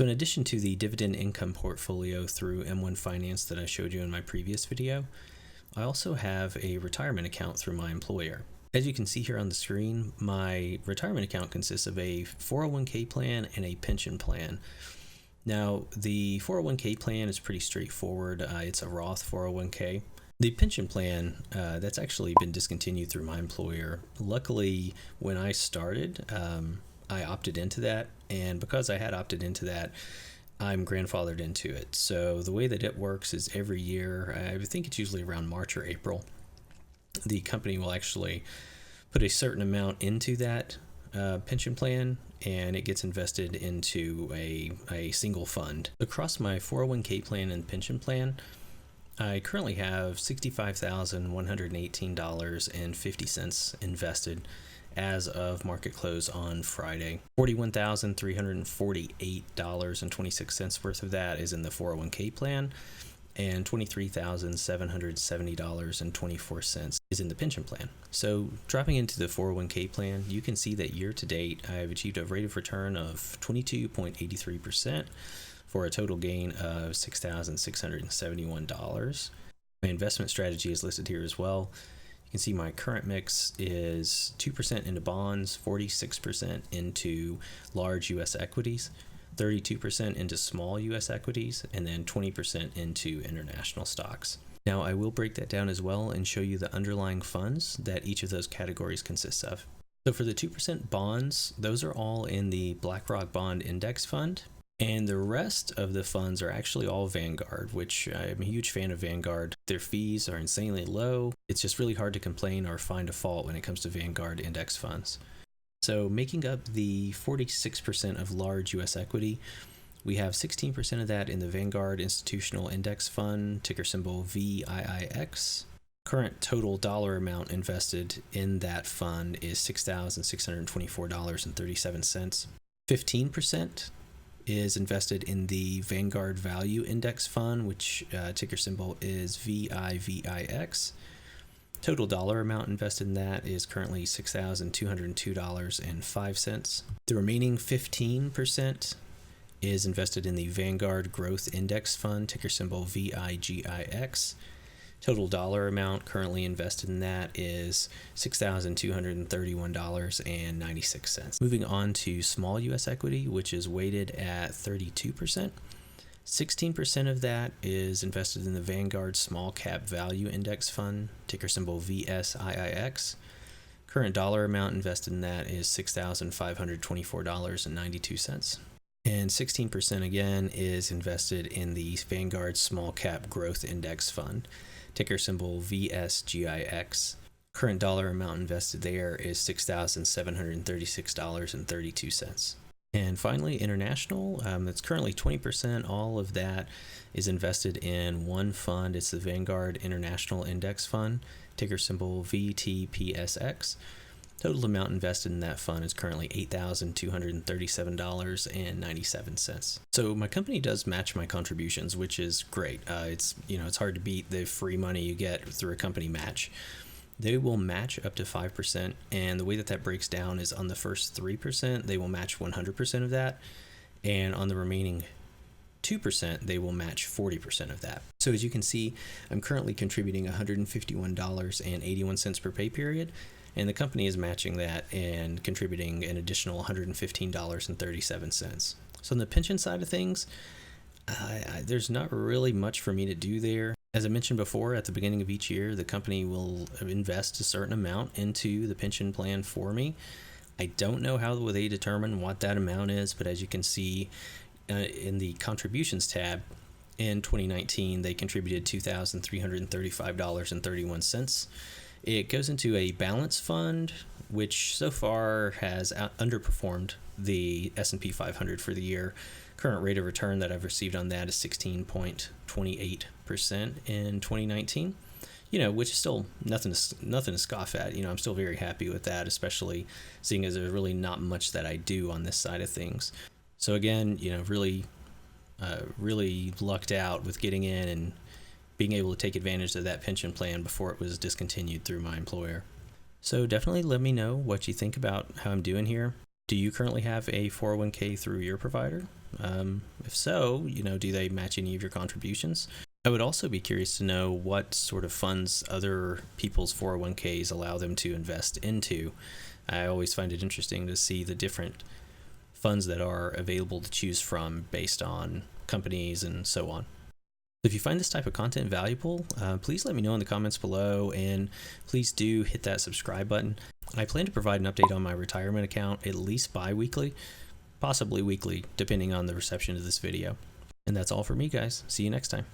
So in addition to the dividend income portfolio through M1 Finance that I showed you in my previous video, I also have a retirement account through my employer. As you can see here on the screen, my retirement account consists of a 401k plan and a pension plan. Now, the 401k plan is pretty straightforward. It's a Roth 401k. The pension plan, that's actually been discontinued through my employer. Luckily, when I started, I opted into that, and because I had opted into that, I'm grandfathered into it. So the way that it works is every year, I think it's usually around March or April, the company will actually put a certain amount into that pension plan, and it gets invested into a single fund. Across my 401k plan and pension plan, I currently have $65,118.50 invested as of market close on Friday. $41,348.26 worth of that is in the 401k plan, and $23,770.24 is in the pension plan. So dropping into the 401k plan, you can see that year to date, I've achieved a rate of return of 22.83% for a total gain of $6,671. My investment strategy is listed here as well. You can see my current mix is 2% into bonds, 46% into large U.S. equities, 32% into small U.S. equities, and then 20% into international stocks. Now, I will break that down as well and show you the underlying funds that each of those categories consists of. So for the 2% bonds, those are all in the BlackRock Bond Index Fund, and the rest of the funds are actually all Vanguard, which I'm a huge fan of Vanguard. Their fees are insanely low. It's just really hard to complain or find a fault when it comes to Vanguard index funds. So making up the 46% of large U.S. equity, we have 16% of that in the Vanguard Institutional Index Fund, ticker symbol VIIX. Current total dollar amount invested in that fund is $6,624.37. 15% is invested in the Vanguard Value Index Fund, which ticker symbol is VIVIX. Total dollar amount invested in that is currently $6,202.05. The remaining 15% is invested in the Vanguard Growth Index Fund, ticker symbol VIGIX. Total dollar amount currently invested in that is $6,231.96. Moving on to small U.S. equity, which is weighted at 32%. 16% of that is invested in the Vanguard Small Cap Value Index Fund, ticker symbol VSIIX. Current dollar amount invested in that is $6,524.92. And 16% again is invested in the Vanguard Small Cap Growth Index Fund, ticker symbol VSGIX. Current dollar amount invested there is $6,736.32. And finally, international, that's currently 20%. All of that is invested in one fund. It's the Vanguard International Index Fund, ticker symbol VTPSX. Total amount invested in that fund is currently $8,237.97. So my company does match my contributions, which is great. It's hard to beat the free money you get through a company match. They will match up to 5%, and the way that breaks down is on the first 3%, they will match 100% of that, and on the remaining 2%, they will match 40% of that. So as you can see, I'm currently contributing $151.81 per pay period, and the company is matching that and contributing an additional $115.37. So on the pension side of things, there's not really much for me to do there. As I mentioned before, at the beginning of each year, the company will invest a certain amount into the pension plan for me. I don't know how they determine what that amount is, but as you can see in the contributions tab, in 2019, they contributed $2,335.31. It goes into a balance fund, which so far has underperformed the S&P 500 for the year. Current rate of return that I've received on that is 16.28% in 2019, which is still nothing to scoff at. I'm still very happy with that, especially seeing as there's really not much that I do on this side of things. So again, really lucked out with getting in and being able to take advantage of that pension plan before it was discontinued through my employer. So definitely let me know what you think about how I'm doing here. Do you currently have a 401k through your provider? If so, do they match any of your contributions? I would also be curious to know what sort of funds other people's 401ks allow them to invest into. I always find it interesting to see the different funds that are available to choose from based on companies and so on. If you find this type of content valuable, please let me know in the comments below, and please do hit that subscribe button. I plan to provide an update on my retirement account at least bi-weekly, possibly weekly, depending on the reception of this video. And that's all for me, guys. See you next time.